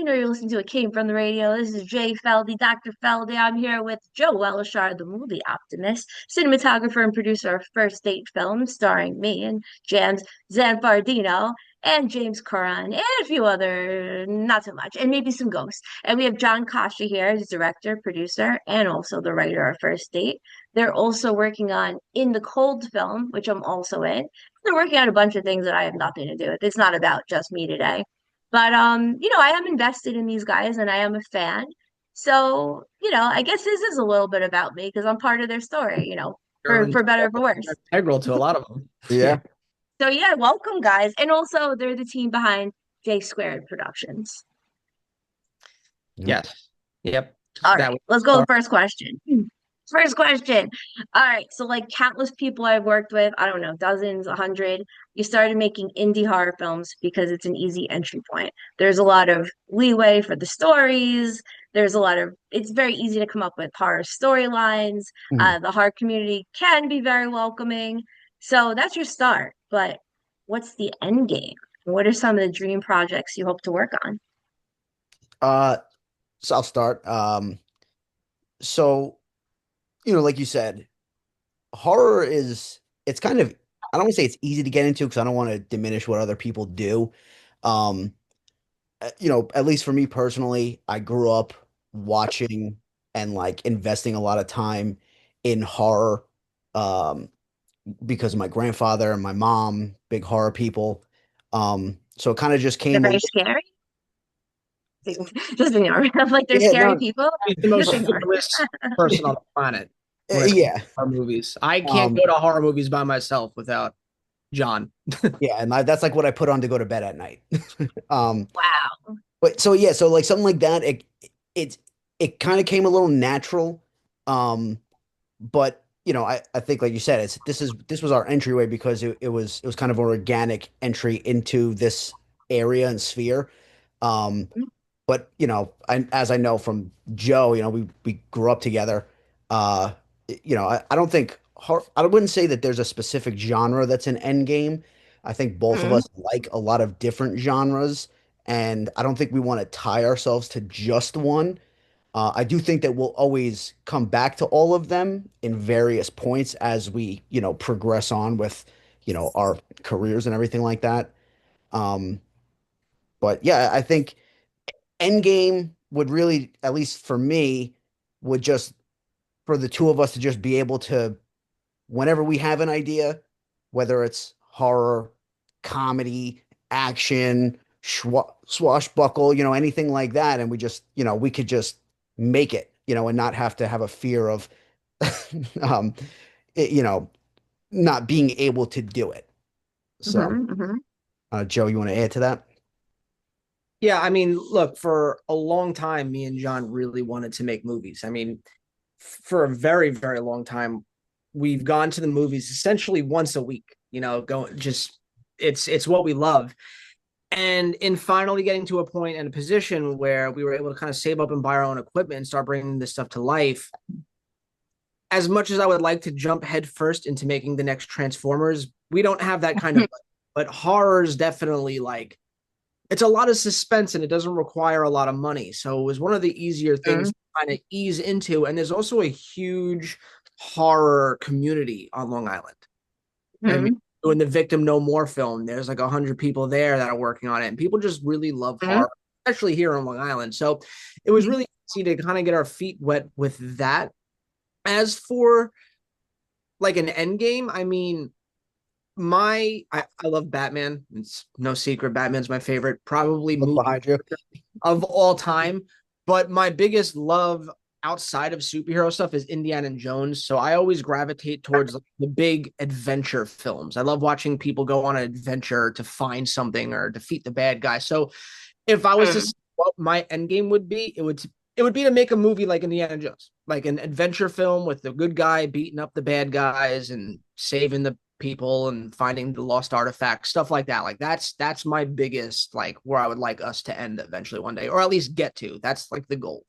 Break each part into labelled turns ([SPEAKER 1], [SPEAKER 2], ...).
[SPEAKER 1] know you're listening to It Came From the Radio. This is Jay Feldy, Dr. Feldy. I'm here with Joe Welishar, the movie optimist, cinematographer and producer of First Date Films, starring me and James Zanfardino and James Curran and a few other, not so much, and maybe some ghosts. And we have John Coscia here, the director, producer, and also the writer of First Date. They're also working on In the Cold film, which I'm also in. They're working on a bunch of things that I have nothing to do with. It's not about just me today. But I am invested in these guys and I am a fan. So, I guess this is a little bit about me because I'm part of their story,
[SPEAKER 2] You're
[SPEAKER 1] for better or for worse.
[SPEAKER 2] integral to a lot of them.
[SPEAKER 3] Yeah.
[SPEAKER 1] So yeah, welcome guys. And also they're the team behind J Squared Productions.
[SPEAKER 3] Yep.
[SPEAKER 2] Yes. Yep.
[SPEAKER 1] All
[SPEAKER 2] That
[SPEAKER 1] right,
[SPEAKER 2] was
[SPEAKER 1] let's go to first question. First question. All right, so like countless people I've worked with, I don't know, dozens, 100, you started making indie horror films because it's an easy entry point. There's a lot of leeway for the stories. It's very easy to come up with horror storylines.
[SPEAKER 3] Mhm.
[SPEAKER 1] The horror community can be very welcoming. So that's your start. But what's the end game? What are some of the dream projects you hope to work on?
[SPEAKER 3] Uh, so I'll start. So, like you said, horror it's kind of, I don't want to say it's easy to get into because I don't want to diminish what other people do. Um, at least for me personally, I grew up watching and like investing a lot of time in horror, um, because of my grandfather and my mom, big horror people. So it kind of just
[SPEAKER 1] They're
[SPEAKER 3] came
[SPEAKER 1] very
[SPEAKER 3] along.
[SPEAKER 1] scary. Just ignore me. I'm like they're
[SPEAKER 3] Yeah,
[SPEAKER 1] scary
[SPEAKER 3] no,
[SPEAKER 1] people.
[SPEAKER 2] He's the
[SPEAKER 1] Just
[SPEAKER 2] most
[SPEAKER 1] ignore.
[SPEAKER 2] fearless person on the planet when it comes to
[SPEAKER 3] yeah.
[SPEAKER 2] horror movies. I can't
[SPEAKER 3] Um,
[SPEAKER 2] go to horror movies by myself without John.
[SPEAKER 3] Yeah, and that's like what I put on to go to bed at night. Um,
[SPEAKER 1] Wow.
[SPEAKER 3] but so yeah, so like something like that, it it kind of came a little natural. But I think like you said, this was our entryway because it was kind of an organic entry into this area and sphere. Um, but as I know from Joe, we grew up together. Uh, I don't think I wouldn't say that there's a specific genre that's an end game. I think both of
[SPEAKER 1] Mhm.
[SPEAKER 3] us like a lot of different genres, and I don't think we want to tie ourselves to just one. I do think that we'll always come back to all of them in various points as we, progress on with, our careers and everything like that. Um, but yeah, I think Endgame would really, at least for me, would just for the two of us to just be able to, whenever we have an idea, whether it's horror, comedy, action, swashbuckle, anything like that, and we could just make it, and not have to have a fear of, um, it- you know, not being able to do it. So,
[SPEAKER 1] Mhm. Mhm.
[SPEAKER 3] Joe, you want to add to that?
[SPEAKER 2] Yeah, I mean, look, for a long time, me and John really wanted to make movies. I mean, for a very, very long time, we've gone to the movies essentially once a week, going just it's what we love. And in finally getting to a point and a position where we were able to kind of save up and buy our own equipment and start bringing this stuff to life, as much as I would like to jump headfirst into making the next Transformers, we don't have that kind of. But horror is definitely like it's a lot of suspense and it doesn't require a lot of money. So it was one of the easier things
[SPEAKER 1] Mhm.
[SPEAKER 2] to kind of ease into. And there's also a huge horror community on Long Island. I mean,
[SPEAKER 1] Mhm.
[SPEAKER 2] doing the Victim No More film, there's like 100 people there that are working on it, and people just really love
[SPEAKER 1] Mhm.
[SPEAKER 2] horror, especially here on Long Island. So it was really easy to kind of get our feet wet with that. As for like an end game, I mean, I love Batman. It's no secret. Batman's my favorite, probably
[SPEAKER 3] Look
[SPEAKER 2] movie
[SPEAKER 3] behind you.
[SPEAKER 2] of all time. But my biggest love outside of superhero stuff is Indiana Jones. So I always gravitate towards like, the big adventure films. I love watching people go on an adventure to find something or defeat the bad guy. So if I was to
[SPEAKER 1] Mhm.
[SPEAKER 2] say what my end game would be, it would be to make a movie like Indiana Jones, like an adventure film with the good guy beating up the bad guys and saving the people and finding the lost artifacts, stuff like that. Like that's my biggest like where I would like us to end eventually one day, or at least get to. That's like the goal.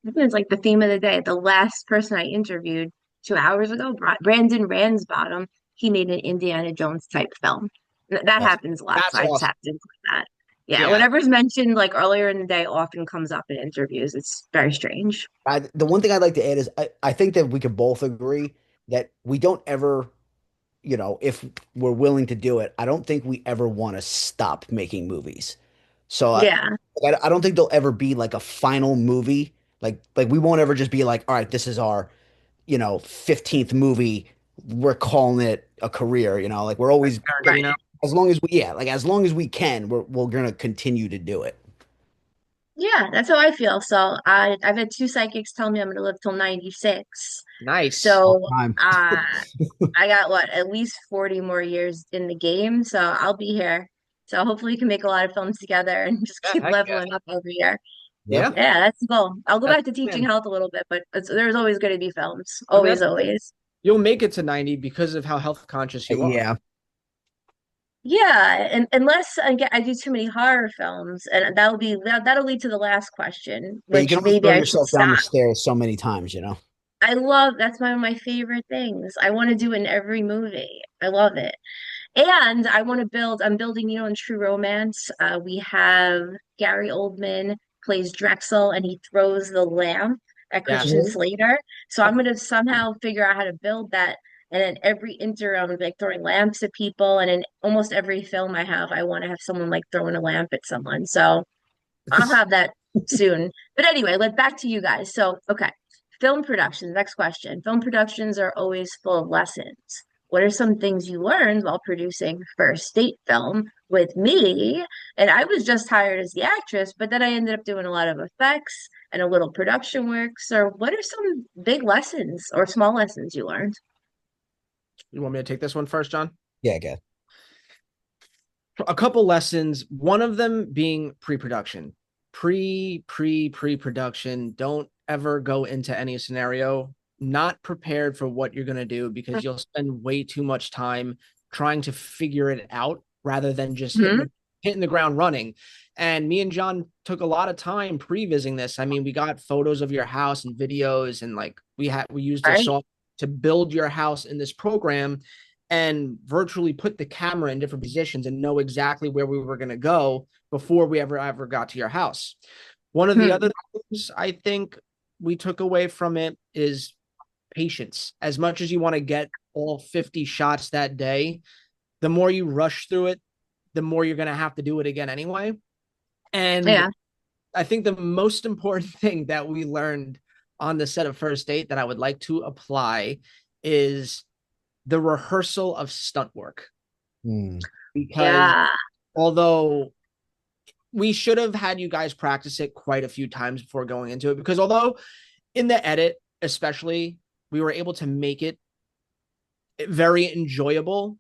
[SPEAKER 1] It's like the theme of the day. The last person I interviewed 2 hours ago, Brandon Ransbottom, he made an Indiana Jones type film. That
[SPEAKER 3] Awesome.
[SPEAKER 1] happens a lot, so
[SPEAKER 2] That's
[SPEAKER 1] I just
[SPEAKER 2] awesome.
[SPEAKER 1] have to include that. Yeah,
[SPEAKER 2] Yeah.
[SPEAKER 1] whatever's mentioned like earlier in the day often comes up in interviews. It's very strange.
[SPEAKER 3] The one thing I'd like to add is I think that we could both agree that we don't ever, if we're willing to do it, I don't think we ever want to stop making movies. So
[SPEAKER 1] Yeah.
[SPEAKER 3] I don't think there'll ever be like a final movie. Like we won't ever just be like, all right, this is our, 15th movie. We're calling it a career, like we're always like,
[SPEAKER 1] Right.
[SPEAKER 2] Tarantino.
[SPEAKER 3] as long as we, yeah, like as long as we can, we're gonna continue to do it.
[SPEAKER 1] Yeah, that's how I feel. So I've had two psychics tell me I'm gonna live till 96.
[SPEAKER 2] Nice.
[SPEAKER 3] All
[SPEAKER 1] So
[SPEAKER 3] time.
[SPEAKER 1] I got what, at least 40 more years in the game, so I'll be here. So hopefully we can make a lot of films together and just
[SPEAKER 2] Yeah,
[SPEAKER 1] keep
[SPEAKER 2] heck yeah.
[SPEAKER 1] leveling up every year.
[SPEAKER 3] Yep.
[SPEAKER 2] Yeah.
[SPEAKER 1] Yeah, that's the goal. I'll go
[SPEAKER 2] That's
[SPEAKER 1] back to
[SPEAKER 2] the
[SPEAKER 1] teaching
[SPEAKER 2] plan.
[SPEAKER 1] health a little bit, but there's always going to be films.
[SPEAKER 2] I mean,
[SPEAKER 1] Always, always.
[SPEAKER 2] you'll make it to 90 because of how health conscious you are.
[SPEAKER 3] Yeah.
[SPEAKER 1] Yeah, and unless again, I do too many horror films, and that'll lead to the last question,
[SPEAKER 3] Yeah, you can
[SPEAKER 1] which
[SPEAKER 3] only
[SPEAKER 1] maybe
[SPEAKER 3] throw
[SPEAKER 1] I should
[SPEAKER 3] yourself down the
[SPEAKER 1] stop.
[SPEAKER 3] stairs so many times.
[SPEAKER 1] That's one of my favorite things. I want to do in every movie. I love it. And I'm building, in True Romance, we have Gary Oldman plays Drexel and he throws the lamp at
[SPEAKER 2] Yeah.
[SPEAKER 1] Christian Slater. So I'm going to somehow figure out how to build that. And in every interim, I'm gonna be like throwing lamps at people. And in almost every film I have, I want to have someone like throwing a lamp at someone. So I'll have that soon. But anyway, back to you guys. So, okay, film productions. Next question. Film productions are always full of lessons. What are some things you learned while producing first date film with me? And I was just hired as the actress, but then I ended up doing a lot of effects and a little production work. So, what are some big lessons or small lessons you learned?
[SPEAKER 2] You want me to take this one first, John?
[SPEAKER 3] Yeah, good.
[SPEAKER 2] A couple lessons, one of them being pre-production. Pre-production. Don't ever go into any scenario not prepared for what you're going to do because you'll spend way too much time trying to figure it out rather than just
[SPEAKER 1] Mhm.
[SPEAKER 2] hitting the ground running. And me and John took a lot of time pre-visiting this. I mean, we got photos of your house and videos, and like we used a
[SPEAKER 1] Right?
[SPEAKER 2] software to build your house in this program and virtually put the camera in different positions and know exactly where we were going to go before we ever got to your house. One of the
[SPEAKER 1] Hmm.
[SPEAKER 2] other things I think we took away from it is patience. As much as you want to get all 50 shots that day, the more you rush through it, the more you're going to have to do it again anyway. And
[SPEAKER 1] Yeah.
[SPEAKER 2] I think the most important thing that we learned on the set of First Date that I would like to apply is the rehearsal of stunt work.
[SPEAKER 3] Hmm.
[SPEAKER 2] Because
[SPEAKER 1] Yeah.
[SPEAKER 2] although we should have had you guys practice it quite a few times before going into it, because although in the edit, especially, we were able to make it very enjoyable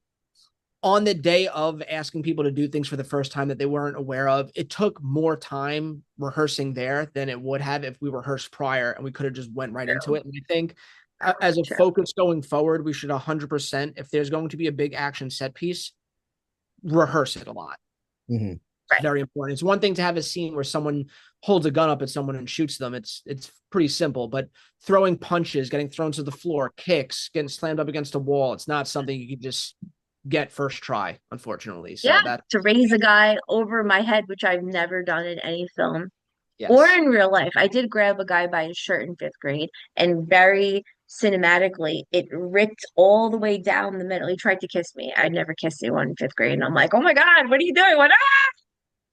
[SPEAKER 2] on the day of asking people to do things for the first time that they weren't aware of. It took more time rehearsing there than it would have if we rehearsed prior and we could have just went right into
[SPEAKER 1] True.
[SPEAKER 2] it. And I think as a
[SPEAKER 1] True.
[SPEAKER 2] focus going forward, we should 100%, if there's going to be a big action set piece, rehearse it a lot.
[SPEAKER 3] Mhm.
[SPEAKER 2] It's very important. It's one thing to have a scene where someone holds a gun up at someone and shoots them. It's pretty simple, but throwing punches, getting thrown to the floor, kicks, getting slammed up against a wall, it's not something you can just get first try, unfortunately. So
[SPEAKER 1] Yeah,
[SPEAKER 2] that,
[SPEAKER 1] to raise a guy over my head, which I've never done in any film or
[SPEAKER 2] yes.
[SPEAKER 1] in real life. I did grab a guy by his shirt in fifth grade, and very cinematically, it ripped all the way down the middle. He tried to kiss me. I'd never kissed anyone in fifth grade, and I'm like, "Oh my God, what are you doing?" What? Ah!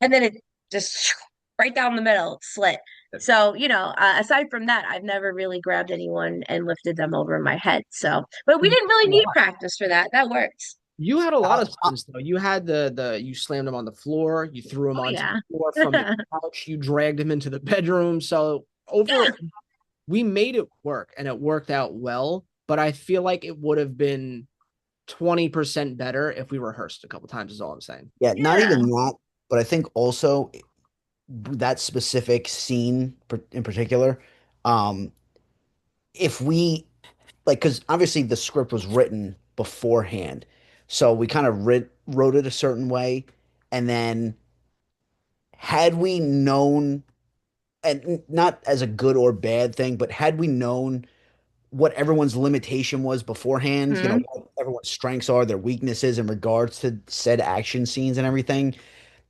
[SPEAKER 1] And then it just right down the middle, slit. So, aside from that, I've never really grabbed anyone and lifted them over my head. So, but we didn't really need practice for that. That works.
[SPEAKER 2] You had a lot
[SPEAKER 3] Uh,
[SPEAKER 2] of stunts though. You had the you slammed him on the floor, you threw him
[SPEAKER 1] Oh
[SPEAKER 2] onto the
[SPEAKER 1] yeah.
[SPEAKER 2] floor from the couch, you dragged him into the bedroom. So over
[SPEAKER 1] Yeah.
[SPEAKER 2] we made it work and it worked out well, but I feel like it would have been 20% better if we rehearsed a couple times is all I'm saying.
[SPEAKER 3] yeah, not
[SPEAKER 1] Yeah.
[SPEAKER 3] even that, but I think also that specific scene in particular, um, if we like, because obviously the script was written beforehand, so we kind of wrote it a certain way, and then had we known, and not as a good or bad thing, but had we known what everyone's limitation was beforehand,
[SPEAKER 1] Hmm.
[SPEAKER 3] what everyone's strengths are, their weaknesses in regards to said action scenes and everything,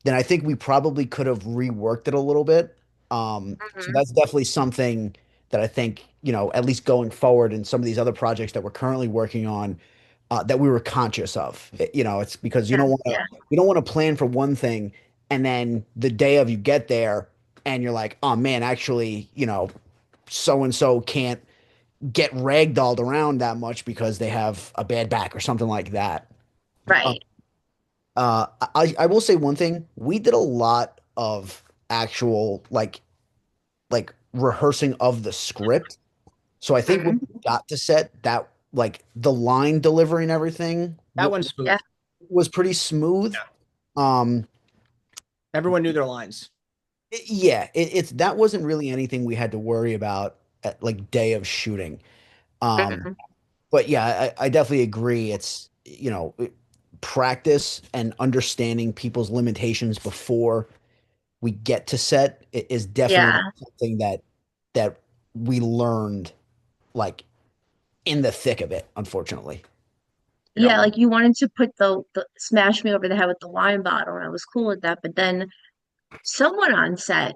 [SPEAKER 3] then I think we probably could have reworked it a little bit. So
[SPEAKER 1] Mhm.
[SPEAKER 3] that's definitely something that I think, at least going forward in some of these other projects that we're currently working on, that we were conscious of. It's because
[SPEAKER 1] Yeah, yeah,
[SPEAKER 3] you don't want to plan for one thing and then the day of you get there and you're like, oh man, actually, so and so can't get ragdolled around that much because they have a bad back or something like that. Uh,
[SPEAKER 1] right.
[SPEAKER 3] I will say one thing. We did a lot of actual like rehearsing of the script. So I think when
[SPEAKER 1] Mhm.
[SPEAKER 3] we got to set that like the line delivery and everything
[SPEAKER 2] That one's smooth.
[SPEAKER 1] Yeah.
[SPEAKER 3] was pretty smooth.
[SPEAKER 2] Yeah.
[SPEAKER 3] Um
[SPEAKER 2] Everyone knew their lines.
[SPEAKER 3] yeah, it's that wasn't really anything we had to worry about at like day of shooting. Um
[SPEAKER 1] Mhm.
[SPEAKER 3] but yeah, I definitely agree. It's practice and understanding people's limitations before we get to set is definitely
[SPEAKER 1] Yeah.
[SPEAKER 3] not something that we learned like in the thick of it, unfortunately.
[SPEAKER 1] Yeah, like you wanted to put the smash me over the head with the wine bottle, and I was cool with that. But then someone on set,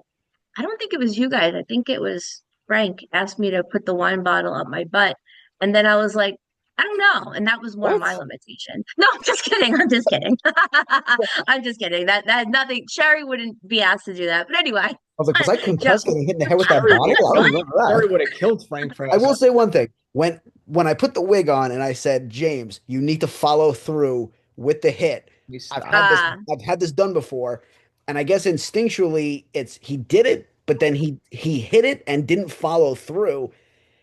[SPEAKER 1] I don't think it was you guys, I think it was Frank, asked me to put the wine bottle up my butt. And then I was like, I don't know. And that was one of
[SPEAKER 3] What?
[SPEAKER 1] my limitations. No, I'm just kidding. I'm just kidding. I'm just kidding. That nothing. Sherry wouldn't be asked to do that. But anyway,
[SPEAKER 3] I was like, was I
[SPEAKER 1] Joe,
[SPEAKER 3] concussed getting hit in the head with that
[SPEAKER 2] Sherry,
[SPEAKER 3] bottle? I don't
[SPEAKER 1] what?
[SPEAKER 3] remember
[SPEAKER 2] Sherry
[SPEAKER 3] that.
[SPEAKER 2] would have killed Frank for
[SPEAKER 3] I
[SPEAKER 2] that.
[SPEAKER 3] will say one thing. When I put the wig on and I said, James, you need to follow through with the hit.
[SPEAKER 2] Please
[SPEAKER 3] I've
[SPEAKER 2] stop.
[SPEAKER 3] had this
[SPEAKER 1] Ah,
[SPEAKER 3] I've had this done before. And I guess instinctually it's he did it, but then he hit it and didn't follow through.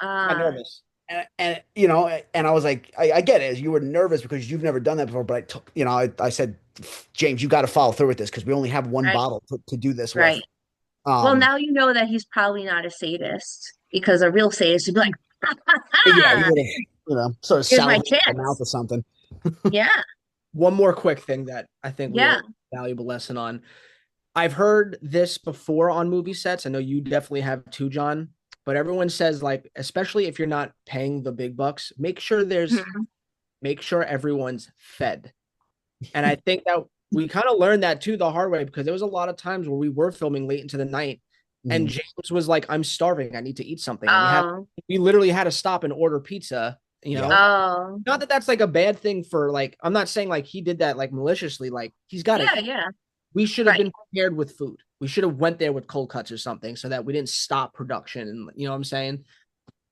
[SPEAKER 2] Got
[SPEAKER 1] ah,
[SPEAKER 2] nervous.
[SPEAKER 3] And I was like, I get it. You were nervous because you've never done that before. But I said, James, you got to follow through with this because we only have one
[SPEAKER 1] right,
[SPEAKER 3] bottle to do this with.
[SPEAKER 1] right. Well,
[SPEAKER 3] Um,
[SPEAKER 1] now you know that he's probably not a sadist because a real sadist would be like,
[SPEAKER 3] yeah, he would have, sort of
[SPEAKER 1] here's my
[SPEAKER 3] salivate in the mouth
[SPEAKER 1] chance.
[SPEAKER 3] or something.
[SPEAKER 1] Yeah,
[SPEAKER 2] One more quick thing that I think we
[SPEAKER 1] yeah.
[SPEAKER 2] all valuable lesson on. I've heard this before on movie sets. I know you definitely have too, John. But everyone says, like, especially if you're not paying the big bucks,
[SPEAKER 1] Mhm.
[SPEAKER 2] make sure everyone's fed. And I think that we kind of learned that too the hard way because there was a lot of times where we were filming late into the night and
[SPEAKER 3] Mm.
[SPEAKER 2] James was like, I'm starving. I need to eat something. And
[SPEAKER 1] Oh,
[SPEAKER 2] we literally had to stop and order pizza, you
[SPEAKER 3] Yeah.
[SPEAKER 2] know?
[SPEAKER 1] oh,
[SPEAKER 2] Not that that's like a bad thing for like, I'm not saying like he did that like maliciously. Like he's got to
[SPEAKER 1] yeah,
[SPEAKER 2] eat.
[SPEAKER 1] yeah.
[SPEAKER 2] We should have
[SPEAKER 1] Right.
[SPEAKER 2] been prepared with food. We should have went there with cold cuts or something so that we didn't stop production. And you know what I'm saying?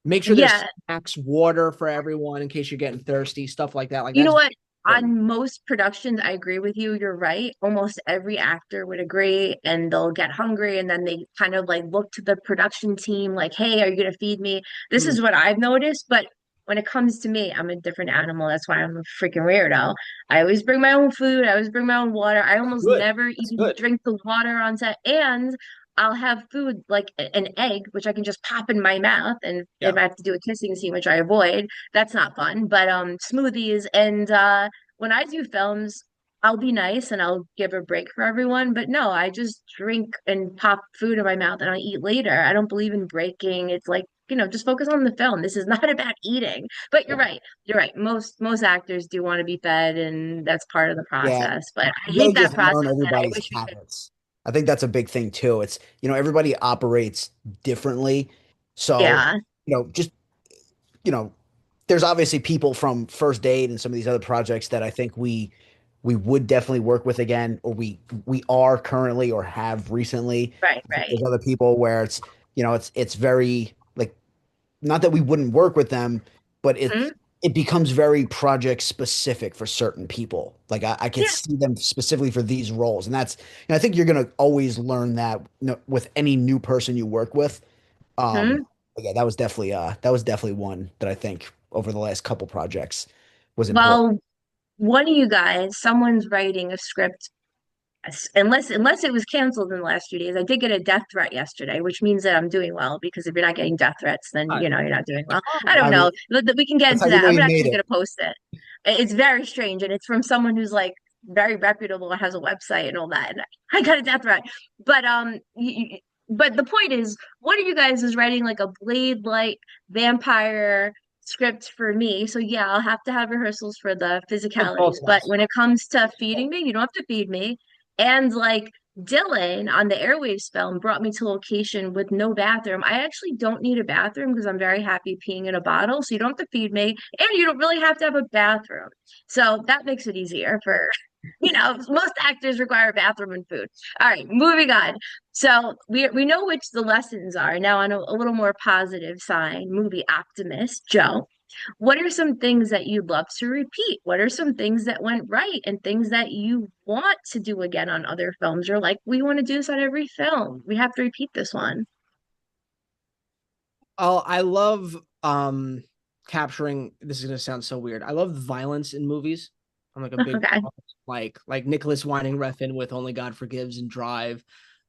[SPEAKER 2] Make sure there's
[SPEAKER 1] Yeah.
[SPEAKER 2] snacks, water for everyone in case you're getting thirsty, stuff like that. Like
[SPEAKER 1] You know
[SPEAKER 2] that's
[SPEAKER 1] what?
[SPEAKER 2] important.
[SPEAKER 1] On most productions, I agree with you. You're right. Almost every actor would agree, and they'll get hungry, and then they kind of like look to the production team, like, "Hey, are you gonna feed me?" This
[SPEAKER 2] Mm,
[SPEAKER 1] is what I've noticed. But when it comes to me, I'm a different animal. That's why I'm a freaking weirdo. I always bring my own food. I always bring my own water. I almost
[SPEAKER 2] good.
[SPEAKER 1] never
[SPEAKER 2] That's
[SPEAKER 1] even
[SPEAKER 2] good.
[SPEAKER 1] drink the water on set, and I'll have food like an egg, which I can just pop in my mouth, and if
[SPEAKER 2] Yeah.
[SPEAKER 1] I have to do a kissing scene, which I avoid, that's not fun. But smoothies and when I do films, I'll be nice and I'll give a break for everyone. But no, I just drink and pop food in my mouth and I'll eat later. I don't believe in breaking. It's like, just focus on the film. This is not about eating. But you're right. You're right. Most actors do want to be fed and that's part of the
[SPEAKER 3] Yeah.
[SPEAKER 1] process. But I
[SPEAKER 3] You got to
[SPEAKER 1] hate that
[SPEAKER 3] just
[SPEAKER 1] process,
[SPEAKER 3] learn
[SPEAKER 1] man. I
[SPEAKER 3] everybody's
[SPEAKER 1] wish we could.
[SPEAKER 3] habits. I think that's a big thing too. It's, everybody operates differently. So,
[SPEAKER 1] Yeah.
[SPEAKER 3] just, you know, there's obviously people from First Aid and some of these other projects that I think we would definitely work with again, or we are currently or have recently.
[SPEAKER 1] Right, right.
[SPEAKER 3] There's other people where it's very like not that we wouldn't work with them, but
[SPEAKER 1] Mhm.
[SPEAKER 3] it becomes very project specific for certain people. Like I could
[SPEAKER 1] Yeah.
[SPEAKER 3] see them specifically for these roles, and I think you're gonna always learn that with any new person you work with.
[SPEAKER 1] Mhm.
[SPEAKER 3] But yeah, that was definitely one that I think over the last couple projects was important.
[SPEAKER 1] Well, one of you guys, someone's writing a script. Unless it was canceled in the last few days. I did get a death threat yesterday, which means that I'm doing well because if you're not getting death threats, then
[SPEAKER 2] All
[SPEAKER 1] you're not doing well. I
[SPEAKER 2] right.
[SPEAKER 1] don't
[SPEAKER 3] I mean,
[SPEAKER 1] know. We can get
[SPEAKER 3] that's how
[SPEAKER 1] into
[SPEAKER 3] you
[SPEAKER 1] that.
[SPEAKER 3] know
[SPEAKER 1] I'm
[SPEAKER 3] you made
[SPEAKER 1] actually
[SPEAKER 3] it.
[SPEAKER 1] going to post it. It's very strange, and it's from someone who's like very reputable and has a website and all that. And I got a death threat, but but the point is, one of you guys is writing like a Blade-like vampire script for me. So yeah, I'll have to have rehearsals for the
[SPEAKER 2] Like both
[SPEAKER 1] physicalities.
[SPEAKER 2] of
[SPEAKER 1] But
[SPEAKER 2] us.
[SPEAKER 1] when it comes to feeding me, you don't have to feed me. And like Dylan on the Airwaves film brought me to a location with no bathroom. I actually don't need a bathroom because I'm very happy peeing in a bottle. So you don't have to feed me and you don't really have to have a bathroom. So that makes it easier for, most actors require a bathroom and food. All right, moving on. So we know which the lessons are. Now on a little more positive sign, movie optimist, Joe. What are some things that you'd love to repeat? What are some things that went right and things that you want to do again on other films? You're like, we want to do this on every film. We have to repeat this one.
[SPEAKER 2] Oh, I love capturing, this is gonna sound so weird. I love violence in movies. I'm like a big
[SPEAKER 1] Okay.
[SPEAKER 2] like Nicholas Winding Refn with Only God Forgives and Drive.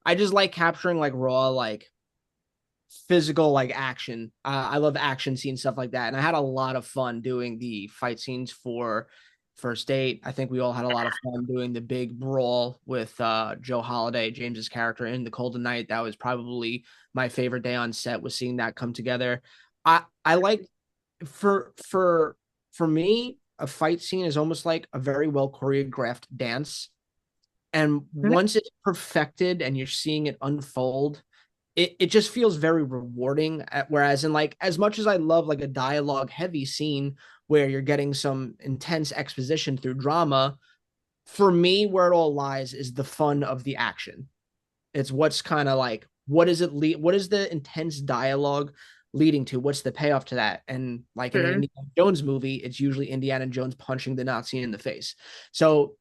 [SPEAKER 2] I just like capturing like raw, like physical like action. I love action scenes, stuff like that. And I had a lot of fun doing the fight scenes for First Date. I think we all had a lot of fun doing the big brawl with Joe Holiday, James's character in The Cold of Night. That was probably my favorite day on set, was seeing that come together. I like, for me, a fight scene is almost like a very well choreographed dance. And
[SPEAKER 1] Mhm.
[SPEAKER 2] once it's perfected and you're seeing it unfold, it just feels very rewarding. Whereas in like, as much as I love like a dialogue heavy scene where you're getting some intense exposition through drama, for me, where it all lies is the fun of the action. It's what's kind of like, what is the intense dialogue leading to? What's the payoff to that? And like in an
[SPEAKER 1] Mhm.
[SPEAKER 2] Indiana Jones movie, it's usually Indiana Jones punching the Nazi in the face. So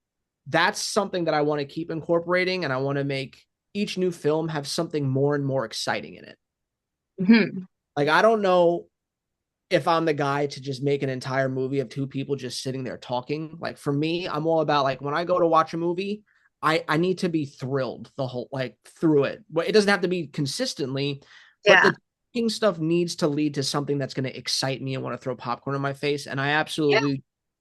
[SPEAKER 2] that's something that I want to keep incorporating, and I want to make each new film have something more and more exciting in it.
[SPEAKER 1] Mhm.
[SPEAKER 2] Like, I don't know if I'm the guy to just make an entire movie of two people just sitting there talking. Like for me, I'm all about like when I go to watch a movie, I need to be thrilled the whole like through it. But it doesn't have to be consistently, but
[SPEAKER 1] Yeah.
[SPEAKER 2] the talking stuff needs to lead to something that's going to excite me and want to throw popcorn in my face. And
[SPEAKER 1] Yeah.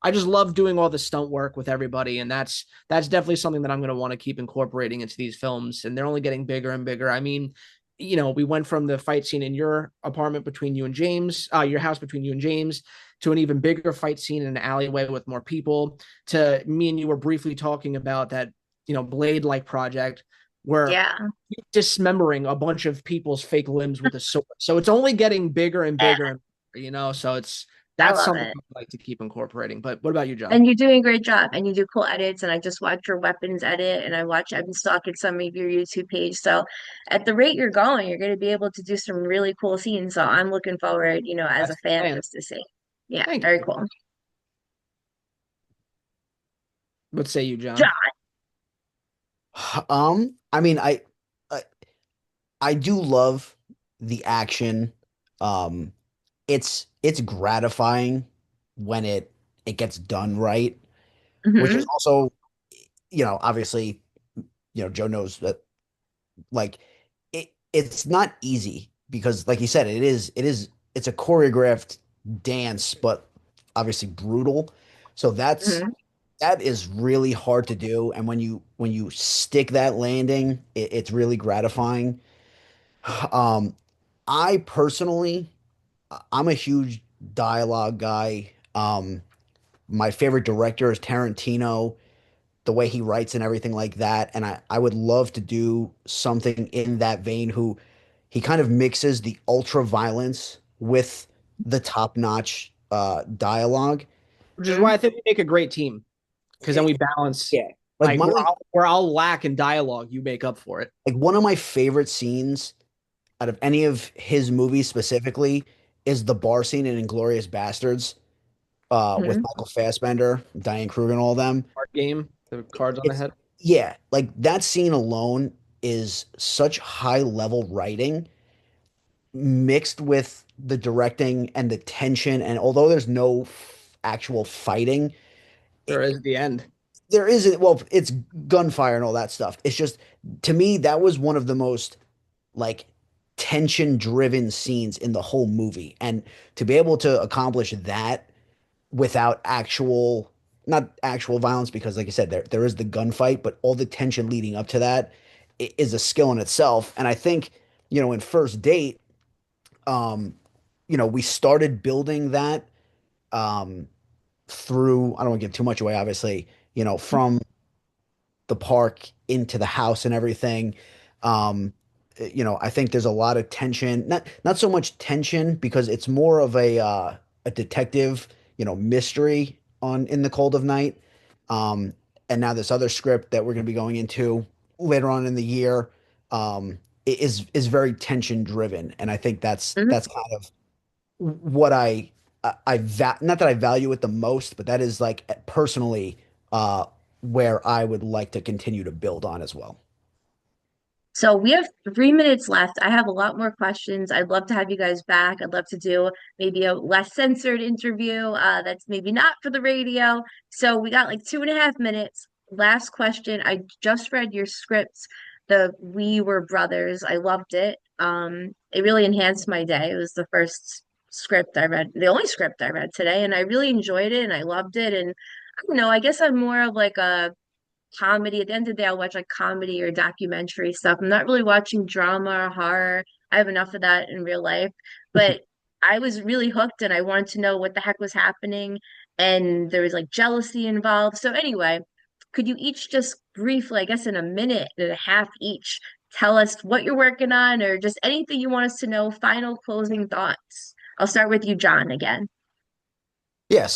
[SPEAKER 2] I just love doing all the stunt work with everybody, and that's definitely something that I'm going to want to keep incorporating into these films. And they're only getting bigger and bigger. I mean, we went from the fight scene in your apartment between you and James, your house between you and James, to an even bigger fight scene in an alleyway with more people, to me and you were briefly talking about that, Blade like project where
[SPEAKER 1] Yeah.
[SPEAKER 2] dismembering a bunch of people's fake limbs with a sword. So it's only getting bigger and
[SPEAKER 1] Yeah.
[SPEAKER 2] bigger, so
[SPEAKER 1] I
[SPEAKER 2] that's
[SPEAKER 1] love
[SPEAKER 2] something
[SPEAKER 1] it.
[SPEAKER 2] I'd like to keep incorporating. But what about you, John?
[SPEAKER 1] And you're doing a great job and you do cool edits. And I just watched your weapons edit and I've been stalking some of your YouTube page. So at the rate you're going, you're going to be able to do some really cool scenes. So I'm looking forward, as a
[SPEAKER 2] That's
[SPEAKER 1] fan
[SPEAKER 2] the plan.
[SPEAKER 1] just to see. Yeah,
[SPEAKER 2] Thank
[SPEAKER 1] very
[SPEAKER 2] you.
[SPEAKER 1] cool.
[SPEAKER 2] What say you, John?
[SPEAKER 1] John.
[SPEAKER 3] I mean, I I do love the action. Um, it's gratifying when it gets done right, which is
[SPEAKER 1] Hmm.
[SPEAKER 3] also, obviously, Joe knows that like it's not easy because like you said, it's a choreographed dance, but obviously brutal. So
[SPEAKER 1] Hmm.
[SPEAKER 3] that is really hard to do. And when you stick that landing, it's really gratifying. Um, I personally, I'm a huge dialogue guy. My favorite director is Tarantino, the way he writes and everything like that. And I would love to do something in that vein who he kind of mixes the ultra violence with the top-notch dialogue.
[SPEAKER 2] Which is why I think we make a great team, because then
[SPEAKER 3] It-
[SPEAKER 2] we balance,
[SPEAKER 3] yeah. Like
[SPEAKER 2] like where I'll lack in dialogue, you make up for it.
[SPEAKER 3] one of my favorite scenes out of any of his movies specifically is the bar scene in Inglorious Bastards with
[SPEAKER 1] Hmm.
[SPEAKER 3] Michael Fassbender, Diane Kruger, and all them.
[SPEAKER 2] Card game, the cards on the
[SPEAKER 3] It's
[SPEAKER 2] head.
[SPEAKER 3] yeah, like that scene alone is such high level writing mixed with the directing and the tension. And although there's no actual fighting,
[SPEAKER 2] There
[SPEAKER 3] it,
[SPEAKER 2] is the end.
[SPEAKER 3] there isn't, well, it's gunfire and all that stuff. It's just, to me, that was one of the most like tension driven scenes in the whole movie. And to be able to accomplish that without not actual violence, because like I said, there is the gunfight, but all the tension leading up to that is a skill in itself. And I think, in First Date, um, we started building that through, I don't want to give too much away, obviously, from the park into the house and everything. Um, I think there's a lot of tension, not so much tension because it's more of a detective, mystery on In the Cold of Night. Um, and now this other script that we're going to be going into later on in the year, is very tension driven, and I think that's kind of what not that I value it the most, but that is like personally uh where I would like to continue to build on as well.
[SPEAKER 1] So we have 3 minutes left. I have a lot more questions. I'd love to have you guys back. I'd love to do maybe a less censored interview that's maybe not for the radio. So we got like 2.5 minutes. Last question. I just read your scripts, the We Were Brothers. I loved it. It really enhanced my day. It was the first script I read, the only script I read today, and I really enjoyed it and I loved it. And I don't know, I guess I'm more of like a comedy. At the end of the day, I'll watch like comedy or documentary stuff. I'm not really watching drama or horror. I have enough of that in real life. But I was really hooked and I wanted to know what the heck was happening. And there was like jealousy involved. So anyway, could you each just briefly, I guess in a minute and a half each, tell us what you're working on or just anything you want us to know? Final closing thoughts. I'll start with you, John, again.
[SPEAKER 3] Yeah,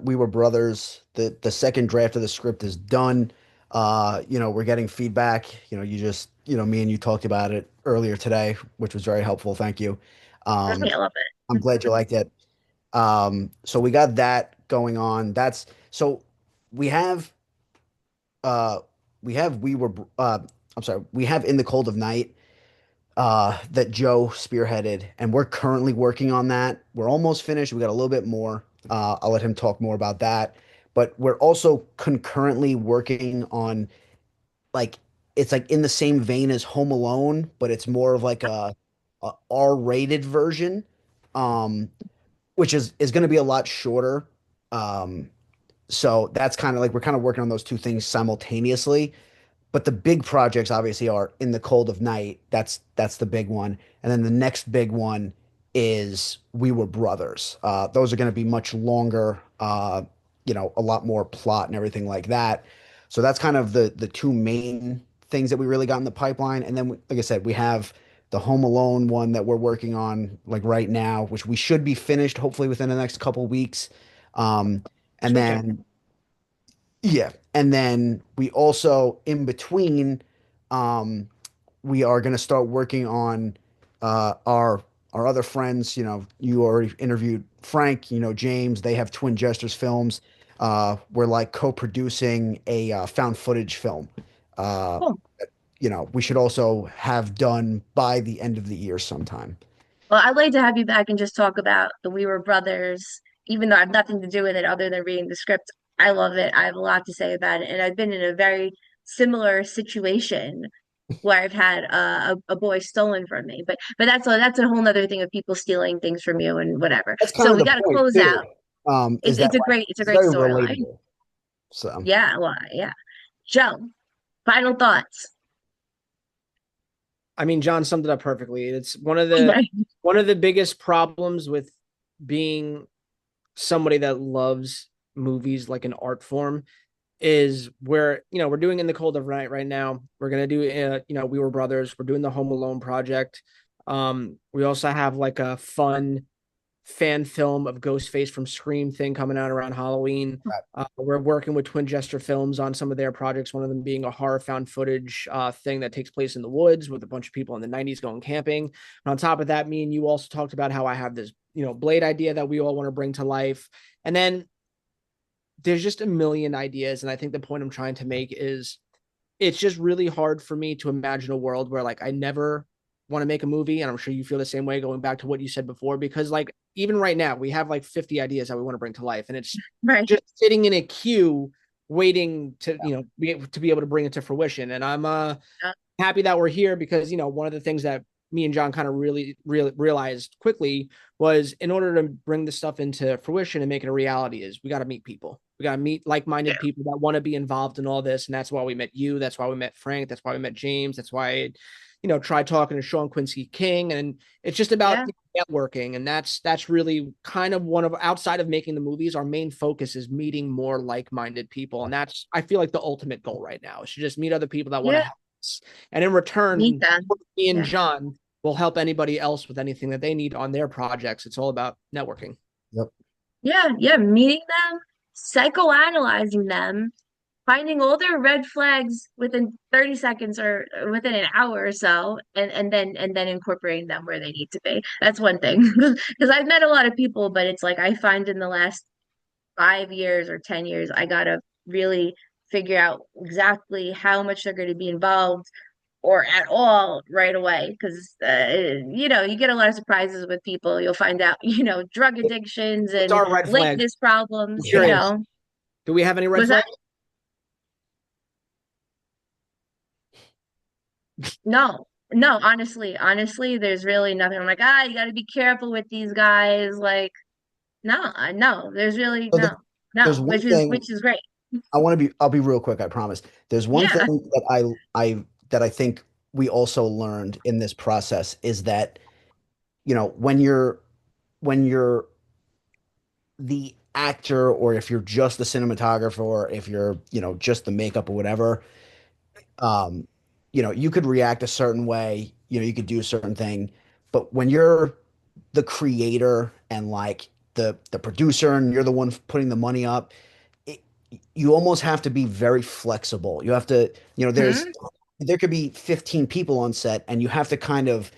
[SPEAKER 3] we were brothers. The second draft of the script is done. We're getting feedback. Me and you talked about it earlier today, which was very helpful. Thank you. Um,
[SPEAKER 1] I love
[SPEAKER 3] I'm
[SPEAKER 1] it.
[SPEAKER 3] glad you liked it. So we got that going on. That's so we have uh we have we were I'm sorry, we have In the Cold of Night that Joe spearheaded, and we're currently working on that. We're almost finished. We got a little bit more. I'll let him talk more about that. But we're also concurrently working on like it's like in the same vein as Home Alone, but it's more of like a R-rated version, um, which is going to be a lot shorter. Um, so that's kind of like we're kind of working on those two things simultaneously. But the big projects obviously are In the Cold of Night. That's the big one. And then the next big one is We Were Brothers. Those are going to be much longer, a lot more plot and everything like that. So that's kind of the two main things that we really got in the pipeline. And then, like I said, we have the Home Alone one that we're working on like right now, which we should be finished hopefully within the next couple weeks. And
[SPEAKER 2] Sweet Jim.
[SPEAKER 3] then yeah. And then we also, in between, um, we are going to start working on our other friends. You already interviewed Frank, James. They have Twin Jesters Films. We're like co-producing a found footage film. Uh,
[SPEAKER 1] Cool.
[SPEAKER 3] we should also have done by the end of the year sometime.
[SPEAKER 1] Well, I'd like to have you back and just talk about the We Were Brothers, even though I have nothing to do with it other than reading the script. I love it. I have a lot to say about it. And I've been in a very similar situation where I've had a boy stolen from me. But that's a whole nother thing of people stealing things from you and whatever.
[SPEAKER 3] That's kind
[SPEAKER 1] So
[SPEAKER 3] of
[SPEAKER 1] we
[SPEAKER 3] the
[SPEAKER 1] got to
[SPEAKER 3] point
[SPEAKER 1] close
[SPEAKER 3] too.
[SPEAKER 1] out.
[SPEAKER 3] Is that like
[SPEAKER 1] It's a
[SPEAKER 3] it's
[SPEAKER 1] great
[SPEAKER 3] very
[SPEAKER 1] storyline.
[SPEAKER 3] relatable. So.
[SPEAKER 1] Yeah, well, yeah. Joe, final thoughts.
[SPEAKER 2] I mean, John summed it up perfectly. It's one of the biggest problems with being somebody that loves movies like an art form is where we're doing In the Cold of Night right now. We're gonna do We Were Brothers. We're doing the Home Alone project. We also have like a fun fan film of Ghostface from Scream thing coming out around Halloween. We're working with Twin Jester Films on some of their projects, one of them being a horror found footage thing that takes place in the woods with a bunch of people in the 90s going camping. And on top of that, me and you also talked about how I have this, Blade idea that we all want to bring to life. And then there's just a million ideas. And I think the point I'm trying to make is it's just really hard for me to imagine a world where like I never want to make a movie, and I'm sure you feel the same way going back to what you said before, because like even right now we have like 50 ideas that we want to bring to life, and it's
[SPEAKER 1] Right.
[SPEAKER 2] just sitting in a queue waiting to be able to bring it to fruition. And I'm
[SPEAKER 1] Yeah.
[SPEAKER 2] happy that we're here because one of the things that me and John kind of really realized quickly was in order to bring this stuff into fruition and make it a reality is we got to meet people. We got to meet like-minded people that want to be involved in all this. And that's why we met you. That's why we met Frank. That's why we met James. That's why, try talking to Sean Quincy King, and it's just about
[SPEAKER 1] Yeah.
[SPEAKER 2] networking. And that's really kind of one of, outside of making the movies, our main focus is meeting more like-minded people. And that's, I feel like, the ultimate goal right now is to just meet other people that want to
[SPEAKER 1] Yeah.
[SPEAKER 2] help us. And in
[SPEAKER 1] Meet
[SPEAKER 2] return,
[SPEAKER 1] them.
[SPEAKER 2] me and
[SPEAKER 1] Yeah.
[SPEAKER 2] John will help anybody else with anything that they need on their projects. It's all about networking.
[SPEAKER 3] Yep.
[SPEAKER 1] Yeah. Yeah. Meeting them, psychoanalyzing them, finding all their red flags within 30 seconds or within an hour or so, and then incorporating them where they need to be. That's one thing. Because I've met a lot of people, but it's like I find in the last 5 years or 10 years, I gotta really figure out exactly how much they're going to be involved or at all right away. Because you get a lot of surprises with people. You'll find out, drug addictions
[SPEAKER 2] What's
[SPEAKER 1] and
[SPEAKER 2] our red flag?
[SPEAKER 1] lateness
[SPEAKER 2] I'm
[SPEAKER 1] problems,
[SPEAKER 2] curious. Do we have any red
[SPEAKER 1] Was that?
[SPEAKER 2] flags?
[SPEAKER 1] No, no, honestly, there's really nothing. I'm like, you got to be careful with these guys. Like, no, no, there's really
[SPEAKER 3] So
[SPEAKER 1] no,
[SPEAKER 3] there's one thing
[SPEAKER 1] which is great.
[SPEAKER 3] I'll be real quick, I promise. There's one thing
[SPEAKER 1] Yeah.
[SPEAKER 3] that I think we also learned in this process is that, when you're the actor, or if you're just the cinematographer, or if you're, just the makeup or whatever, um, you could react a certain way, you could do a certain thing. But when you're the creator and like the producer, and you're the one putting the money up, it, you almost have to be very flexible. You have to,
[SPEAKER 1] Hmm.
[SPEAKER 3] there could be 15 people on set, and you have to kind of,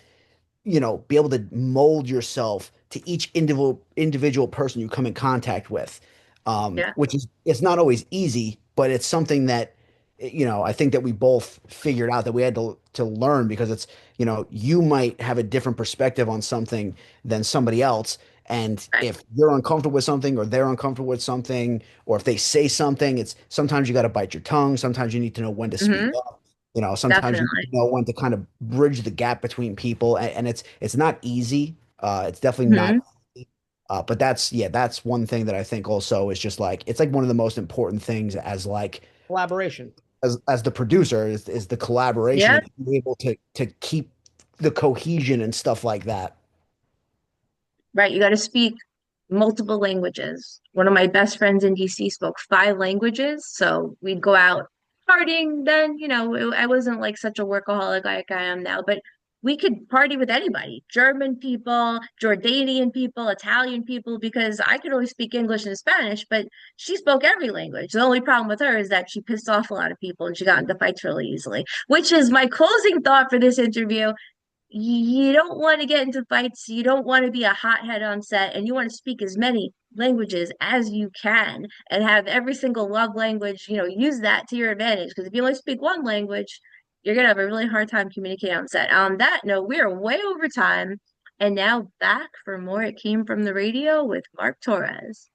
[SPEAKER 3] be able to mold yourself to each individual person you come in contact with,
[SPEAKER 1] Yeah.
[SPEAKER 3] which is, it's not always easy, but it's something that, I think that we both figured out that we had to learn, because it's, you might have a different perspective on something than somebody else. And
[SPEAKER 1] Right.
[SPEAKER 3] if you're uncomfortable with something, or they're uncomfortable with something, or if they say something, it's sometimes you got to bite your tongue. Sometimes you need to know when to speak
[SPEAKER 1] Hmm.
[SPEAKER 3] up. Sometimes you
[SPEAKER 1] Definitely.
[SPEAKER 3] know when to kind of bridge the gap between people, and it's not easy. It's definitely not
[SPEAKER 1] Hmm.
[SPEAKER 3] easy. But that's one thing that I think also is just like, it's like one of the most important things as like,
[SPEAKER 2] Collaboration.
[SPEAKER 3] as the producer, is the collaboration,
[SPEAKER 1] Yeah.
[SPEAKER 3] and being able to keep the cohesion and stuff like that.
[SPEAKER 1] Right. You got to speak multiple languages. One of my best friends in DC spoke 5 languages. So we'd go out partying then, I wasn't like such a workaholic like I am now, but we could party with anybody, German people, Jordanian people, Italian people, because I could only speak English and Spanish, but she spoke every language. The only problem with her is that she pissed off a lot of people and she got into fights really easily, which is my closing thought for this interview. You don't want to get into fights. You don't want to be a hothead on set, and you want to speak as many languages as you can and have every single love language, use that to your advantage. Because if you only speak one language, you're gonna have a really hard time communicating on set. On that note, we are way over time. And now back for more. It came from the radio with Mark Torres.